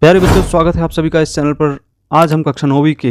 प्यारे बच्चों, स्वागत है आप सभी का इस चैनल पर। आज हम कक्षा 9वीं के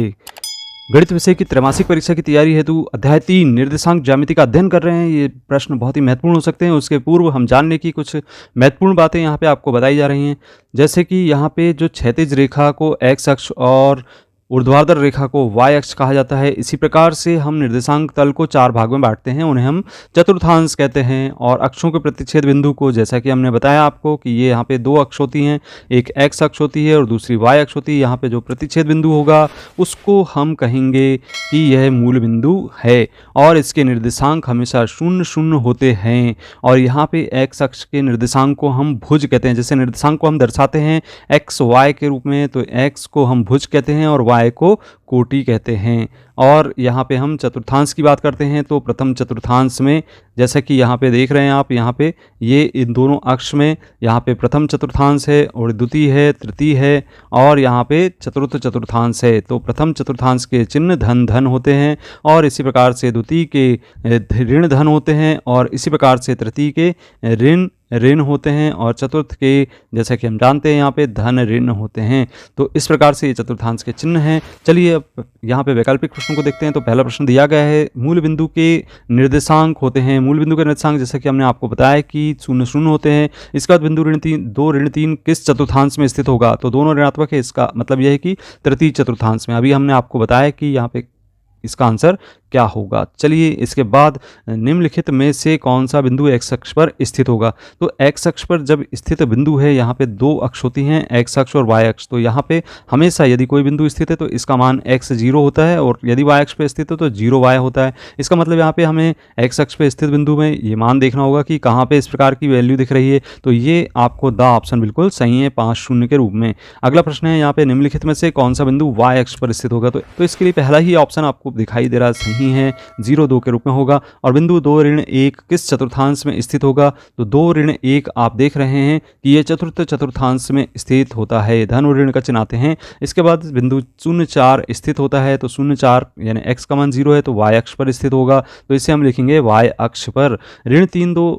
गणित विषय की त्रैमासिक परीक्षा की तैयारी हेतु अध्याय 3 निर्देशांक ज्यामिति का अध्ययन कर रहे हैं। ये प्रश्न बहुत ही महत्वपूर्ण हो सकते हैं। उसके पूर्व हम जानने की कुछ महत्वपूर्ण बातें यहाँ पे आपको बताई जा रही हैं। जैसे कि यहाँ पे जो क्षैतिज रेखा को एक्स अक्ष और ऊर्ध्वाधर रेखा को वाई अक्ष कहा जाता है। इसी प्रकार से हम निर्देशांक तल को 4 भाग में बांटते हैं, उन्हें हम चतुर्थांश कहते हैं। और अक्षों के प्रतिच्छेद बिंदु को, जैसा कि हमने बताया आपको कि ये यहाँ पे 2 अक्ष होती हैं, एक एक्स अक्ष होती है और दूसरी वाई अक्ष होती है। यहाँ पे जो प्रतिच्छेद बिंदु होगा उसको हम कहेंगे कि यह मूल बिंदु है और इसके निर्देशांक हमेशा 0 0 होते हैं। और यहाँ पे एक्स अक्ष के निर्देशांक को हम भुज कहते हैं। जैसे निर्देशांक को हम दर्शाते हैं एक्स वाई के रूप में, तो एक्स को हम भुज कहते हैं और वाई को कोटि कहते हैं। और यहाँ पे हम चतुर्थांश की बात करते हैं, तो प्रथम चतुर्थांश में जैसा कि यहाँ पे देख रहे हैं आप, यहाँ पे ये इन दोनों अक्ष में यहाँ पे प्रथम चतुर्थांश है और द्वितीय है, तृतीय है और यहाँ पे चतुर्थ चतुर्थांश है। तो प्रथम चतुर्थांश के चिन्ह धन धन होते हैं और इसी प्रकार से द्वितीय के ऋण धन होते हैं और इसी प्रकार से तृतीय के ऋण ऋण होते हैं और चतुर्थ के, जैसा कि हम जानते हैं, यहाँ पे धन ऋण होते हैं। तो इस प्रकार से ये चतुर्थांश के चिन्ह हैं। चलिए अब यहाँ पे वैकल्पिक प्रश्न को देखते हैं। तो पहला प्रश्न दिया गया है, मूल बिंदु के निर्देशांक होते हैं। मूल बिंदु के निर्देशांक, जैसा कि हमने आपको बताया कि 0 0 होते हैं। इसका बिंदु ऋण 3 2 ऋण 3 किस चतुर्थांश में स्थित होगा? तो दोनों ऋणात्मक है। इसका मतलब यह है कि तृतीय चतुर्थांश में। अभी हमने आपको बताया कि यहाँ पे इसका आंसर क्या होगा। चलिए इसके बाद निम्नलिखित में से कौन सा बिंदु एक्स अक्ष पर स्थित होगा? तो एक्स अक्ष पर जब स्थित बिंदु है, यहाँ पे 2 अक्ष होती हैं, एक्स अक्ष और वाई अक्ष। तो यहाँ पे हमेशा यदि कोई बिंदु स्थित है तो इसका मान x 0 होता है और यदि वाई अक्ष पर स्थित है तो 0 y होता है। इसका मतलब यहाँ पे हमें एक्स अक्ष पर स्थित बिंदु में ये मान देखना होगा कि कहाँ पे इस प्रकार की वैल्यू दिख रही है। तो ये आपको द ऑप्शन बिल्कुल सही है, 5 0 के रूप में। अगला प्रश्न है यहाँ पे, निम्नलिखित में से कौन सा बिंदु वाई अक्ष पर स्थित होगा? तो इसके लिए पहला ही ऑप्शन आपको दिखाई दे रहा सही है, 0 2 के रूप में होगा। और बिंदु 2 ऋण 1 किस चतुर्थांश में स्थित होगा? तो 2 ऋण 1 आप देख रहे हैं कि ये चतुर्थ चतुर्थांश में स्थित होता है। धन और ऋण का चिन्ह आते हैं। इसके बाद बिंदु 0 4 स्थित होता है। तो 0 4 यानी x का मान 0 है तो y अक्ष पर स्थित होगा। तो इसे हम लिखेंगे y अक्ष पर। ऋण 3 2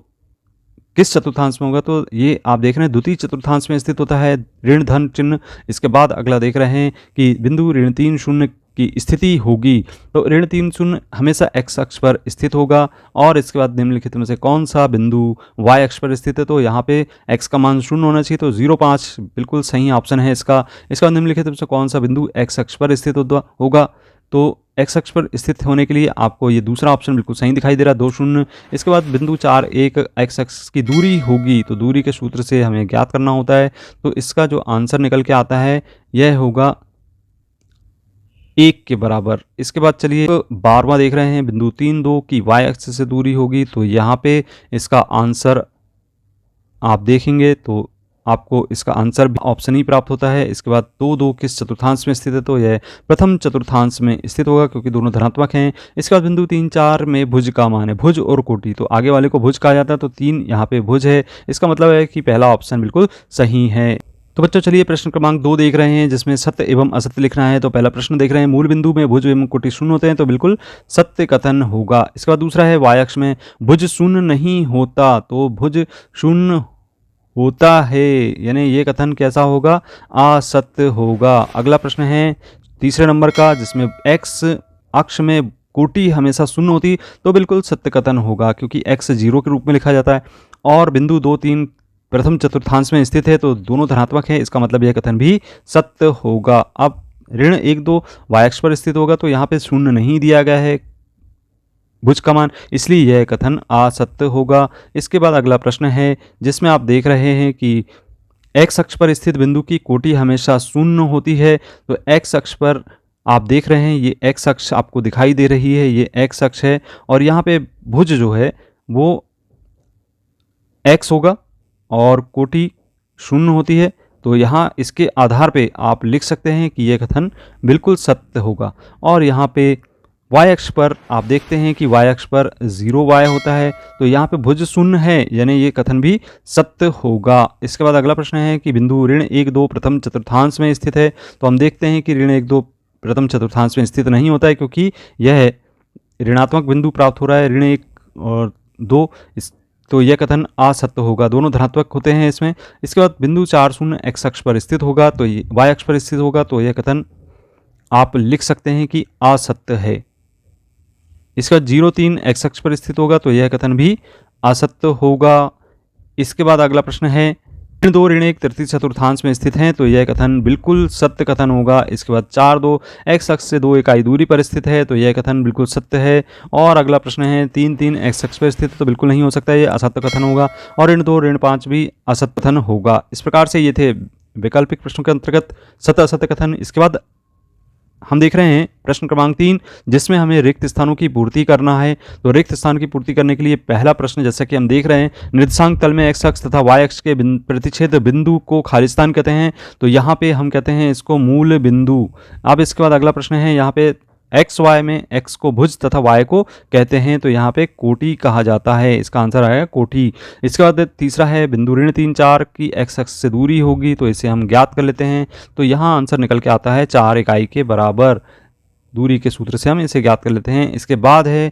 किस चतुर्थांश में होगा? तो ये आप देख रहे हैं द्वितीय चतुर्थांश में स्थित होता है, ऋण धन चिन्ह। इसके बाद अगला देख रहे हैं कि बिंदु ऋण 3 0 की स्थिति होगी। तो ऋण 3 0 हमेशा x अक्ष पर स्थित होगा। और इसके बाद निम्नलिखित में से कौन सा बिंदु y अक्ष पर स्थित है? तो यहाँ पे x का मान 0 होना चाहिए, तो 0 5 बिल्कुल सही ऑप्शन है इसका। इसका निम्नलिखित में से कौन सा बिंदु x अक्ष पर स्थित होगा? तो x अक्ष पर स्थित होने के लिए आपको ये दूसरा ऑप्शन बिल्कुल सही दिखाई दे रहा है, 2 0। इसके बाद बिंदु 4 1 x अक्ष की दूरी होगी। तो दूरी के सूत्र से हमें ज्ञात करना होता है। तो इसका जो आंसर निकल के आता है यह होगा 1 के बराबर। इसके बाद चलिए 12वां देख रहे हैं, बिंदु 3 2 की y अक्ष से दूरी होगी। तो यहाँ पे इसका आंसर आप देखेंगे तो आपको इसका आंसर भी ऑप्शन ही प्राप्त होता है। इसके बाद 2 2 किस चतुर्थांश में स्थित है? तो यह प्रथम चतुर्थांश में स्थित होगा क्योंकि दोनों धनात्मक हैं। इसके बाद बिंदु 3 4 में भुज का मान है, भुज और कोटि। तो आगे वाले को भुज कहा जाता है, तो 3 यहाँ पे भुज है। इसका मतलब है कि पहला ऑप्शन बिल्कुल सही है। तो बच्चों चलिए प्रश्न क्रमांक 2 देख रहे हैं, जिसमें सत्य एवं असत्य लिखना है। तो पहला प्रश्न देख रहे हैं, मूल बिंदु में भुज एवं कोटि 0 होते हैं, तो बिल्कुल सत्य कथन होगा। इसके बाद दूसरा है, वाई अक्ष में भुज 0 नहीं होता, तो भुज 0 होता है, यानी ये कथन कैसा होगा? असत्य होगा। अगला प्रश्न है तीसरे नंबर का, जिसमें एक्स अक्ष में कोटि हमेशा 0 होती, तो बिल्कुल सत्य कथन होगा क्योंकि x 0 के रूप में लिखा जाता है। और बिंदु 2 3 प्रथम चतुर्थांश में स्थित है, तो दोनों धनात्मक है। इसका मतलब यह कथन भी सत्य होगा। अब ऋण 1 2 y अक्ष पर स्थित होगा, तो यहाँ पे 0 नहीं दिया गया है भुज का मान, इसलिए यह कथन असत्य होगा। इसके बाद अगला प्रश्न है, जिसमें आप देख रहे हैं कि x अक्ष पर स्थित बिंदु की कोटि हमेशा 0 होती है। तो x अक्ष पर आप देख रहे हैं, ये x अक्ष आपको दिखाई दे रही है, ये x अक्ष है और यहाँ पे भुज जो है वो x होगा और कोटि 0 होती है। तो यहाँ इसके आधार पे आप लिख सकते हैं कि यह कथन बिल्कुल सत्य होगा। और यहाँ पे y अक्ष पर आप देखते हैं कि y अक्ष पर 0 y होता है, तो यहाँ पे भुज 0 है, यानी ये कथन भी सत्य होगा। इसके बाद अगला प्रश्न है कि बिंदु ऋण 1 2 प्रथम चतुर्थांश में स्थित है। तो हम देखते हैं कि ऋण 1 2 प्रथम चतुर्थांश में स्थित नहीं होता है क्योंकि यह ऋणात्मक बिंदु प्राप्त हो रहा है। ऋण 1 और 2 तो यह कथन असत्य होगा, दोनों धनात्मक होते हैं इसमें। इसके बाद बिंदु 4 शून्य x अक्ष पर स्थित होगा, तो ये y अक्ष पर स्थित होगा, तो यह कथन आप लिख सकते हैं कि असत्य है। इसके बाद 0,3 x अक्ष पर स्थित होगा, तो यह कथन भी असत्य होगा। इसके बाद अगला प्रश्न है ऋण 2 ऋण 1 तृतीय चतुर्थांश में स्थित हैं, तो यह कथन बिल्कुल सत्य कथन होगा। इसके बाद 4,2 x अक्ष से 2 इकाई दूरी पर स्थित है, तो यह कथन बिल्कुल सत्य है। और अगला प्रश्न है 3,3 x अक्ष पर स्थित, तो बिल्कुल नहीं हो सकता, ये असत्य कथन होगा। और ऋण 2 ऋण 5 भी असत्य कथन होगा। इस प्रकार से ये थे वैकल्पिक प्रश्नों के अंतर्गत सत्य असत्य कथन। इसके बाद हम देख रहे हैं प्रश्न क्रमांक 3, जिसमें हमें रिक्त स्थानों की पूर्ति करना है। तो रिक्त स्थान की पूर्ति करने के लिए पहला प्रश्न, जैसा कि हम देख रहे हैं, निर्देशांक तल में x अक्ष तथा y अक्ष के प्रतिच्छेद बिंदु को खाली स्थान कहते हैं, तो यहाँ पे हम कहते हैं इसको मूल बिंदु। अब इसके बाद अगला प्रश्न है, यहाँ पे एक्स वाई में x को भुज तथा y को कहते हैं, तो यहाँ पे कोटि कहा जाता है, इसका आंसर आएगा कोटि। इसके बाद तीसरा है बिंदु ऋण 3, 4 की x अक्ष से दूरी होगी, तो इसे हम ज्ञात कर लेते हैं, तो यहाँ आंसर निकल के आता है 4 इकाई के बराबर। दूरी के सूत्र से हम इसे ज्ञात कर लेते हैं। इसके बाद है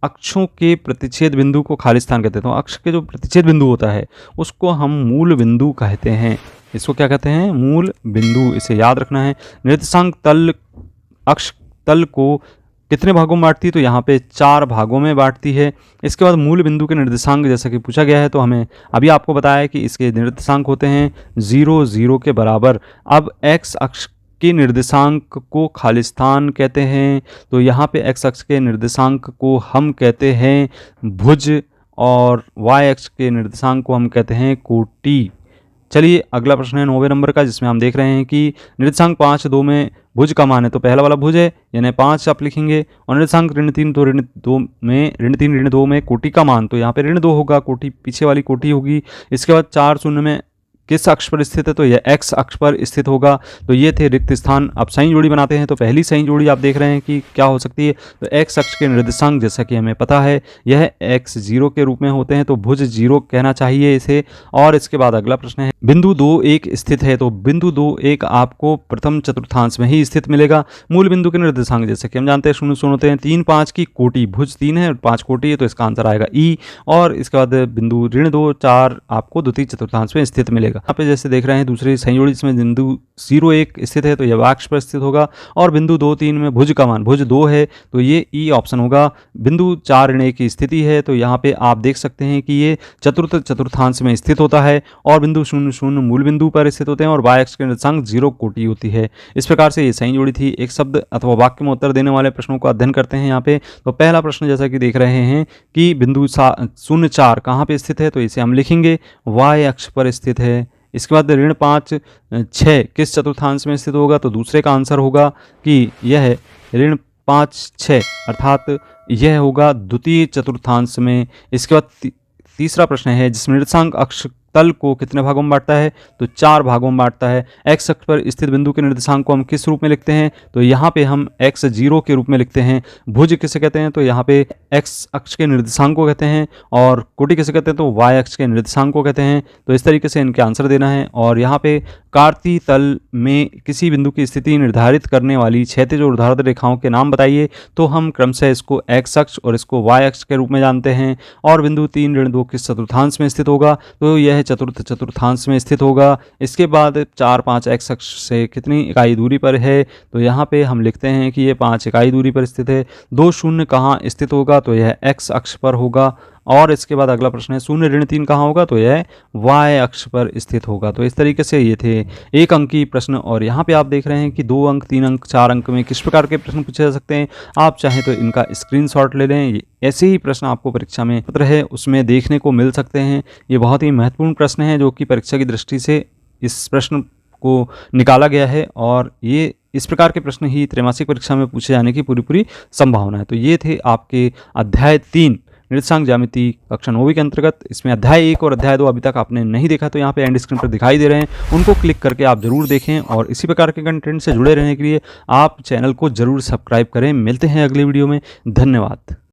अक्षों के प्रतिच्छेद बिंदु को खाली स्थान कहते हैं, तो अक्ष के जो प्रतिच्छेद बिंदु होता है उसको हम मूल बिंदु कहते हैं। इसको क्या कहते हैं? मूल बिंदु। इसे याद रखना है। निर्देशांक तल अक्ष तल को कितने भागों में बांटती है? तो यहाँ पे 4 भागों में बांटती है। इसके बाद मूल बिंदु के निर्देशांक जैसा कि पूछा गया है, तो हमें अभी आपको बताया कि इसके निर्देशांक होते हैं 0, 0 के बराबर। अब x अक्ष के निर्देशांक को खाली स्थान कहते हैं, तो यहाँ पे x अक्ष के निर्देशांक को हम कहते हैं भुज और y अक्ष के निर्देशांक को हम कहते हैं कोटि। चलिए अगला प्रश्न है 9वें नंबर का, जिसमें हम देख रहे हैं कि निर्देशांक 5, 2 में भुज का मान है, तो पहला वाला भुज है यानी 5 आप लिखेंगे। और निर्देशांक ऋण 3, तो ऋण 3 ऋण 2 में कोटि का मान, तो यहाँ पे ऋण 2 होगा, कोटि पीछे वाली कोटि होगी। इसके बाद 4 शून्य में किस अक्ष पर स्थित है? तो यह x अक्ष पर स्थित होगा। तो ये थे रिक्त स्थान। अब सही जोड़ी बनाते हैं, तो पहली सही जोड़ी आप देख रहे हैं कि क्या हो सकती है? तो x अक्ष के निर्देशांक जैसा कि हमें पता है यह x 0 के रूप में होते हैं, तो भुज 0 कहना चाहिए इसे। और इसके बाद अगला प्रश्न है बिंदु 2, 1 स्थित है, तो बिंदु 2, 1 आपको प्रथम चतुर्थांश में ही स्थित मिलेगा। मूल बिंदु के निर्देशांक जैसे कि हम जानते हैं 0, 0 होते हैं। 3, 5 की कोटि, भुज 3 है और 5 कोटि है, तो इसका आंसर आएगा ई। और इसके बाद बिंदु ऋण 2, 4 आपको द्वितीय चतुर्थांश में स्थित मिलेगा। यहाँ पे जैसे देख रहे हैं दूसरी संयोजी जिसमें बिंदु 0, 1 स्थित है, तो यह अक्ष पर स्थित होगा। और बिंदु 2, 3 में भुज का मान भुज 2 है, तो ये ई ऑप्शन होगा। बिंदु 4 ऋण 1 की स्थिति है, तो यहाँ पे आप देख सकते हैं कि ये चतुर्थ चतुर्थांश में स्थित होता है। और बिंदु 0, 0 मूल बिंदु पर स्थित होते हैं और y अक्ष के निर्देशांक 0 कोटि होती है। इस प्रकार से ये सही जोड़ी थी। एक शब्द अथवा वाक्य में उत्तर देने वाले प्रश्नों को अध्ययन करते हैं यहाँ पे। तो पहला प्रश्न जैसा कि देख रहे हैं कि बिंदु 0, 4 कहाँ पे स्थित है? तो इसे हम लिखेंगे y अक्ष पर स्थित है। इसके बाद ऋण 5, 6 किस चतुर्थांश में स्थित होगा? तो दूसरे का आंसर होगा कि यह ऋण 5, 6 अर्थात यह होगा द्वितीय चतुर्थांश में। इसके बाद तीसरा प्रश्न है जिसमें निर्देशांक अक्ष तल को कितने भागों में बांटता है? तो 4 भागों में बांटता है। x अक्ष पर स्थित बिंदु के निर्देशांक को हम किस रूप में लिखते हैं? तो यहाँ पे हम x 0 के रूप में लिखते हैं। भुज किसे कहते हैं? तो यहाँ पे x अक्ष के निर्देशांक को कहते हैं। और कोटि किसे कहते हैं? तो y अक्ष के निर्देशांक को कहते हैं। तो इस तरीके से इनके आंसर देना है। और यहाँ पे कार्तीय तल में किसी बिंदु की स्थिति निर्धारित करने वाली क्षैतिज और ऊर्ध्वाधर रेखाओं के नाम बताइए। तो हम क्रमशः इसको x अक्ष और इसको y अक्ष के रूप में जानते हैं। और बिंदु 3 ऋण 2 किस चतुर्थांश में स्थित होगा? तो यह चतुर्थ चतुर्थांश में स्थित होगा। इसके बाद 4, 5 x अक्ष से कितनी इकाई दूरी पर है? तो यहाँ पे हम लिखते हैं कि ये 5 इकाई दूरी पर स्थित है। 2 शून्य कहाँ स्थित होगा? तो यह x अक्ष पर होगा। और इसके बाद अगला प्रश्न है 0 ऋण 3 कहाँ होगा? तो यह y अक्ष पर स्थित होगा। तो इस तरीके से ये थे 1 अंक की प्रश्न। और यहाँ पे आप देख रहे हैं कि 2 अंक, 3 अंक, 4 अंक में किस प्रकार के प्रश्न पूछे जा सकते हैं। आप चाहें तो इनका स्क्रीनशॉट ले लें। ऐसे ही प्रश्न आपको परीक्षा में पत्र है उसमें देखने को मिल सकते हैं। ये बहुत ही महत्वपूर्ण प्रश्न है जो कि परीक्षा की दृष्टि से इस प्रश्न को निकाला गया है। और ये इस प्रकार के प्रश्न ही त्रैमासिक परीक्षा में पूछे जाने की पूरी संभावना है। तो ये थे आपके अध्याय 3 निर्देशांक ज्यामिति कक्षा 9वीं के अंतर्गत। इसमें अध्याय 1 और अध्याय 2 अभी तक आपने नहीं देखा तो यहाँ पे एंड स्क्रीन पर दिखाई दे रहे हैं, उनको क्लिक करके आप जरूर देखें। और इसी प्रकार के कंटेंट से जुड़े रहने के लिए आप चैनल को जरूर सब्सक्राइब करें। मिलते हैं अगले वीडियो में। धन्यवाद।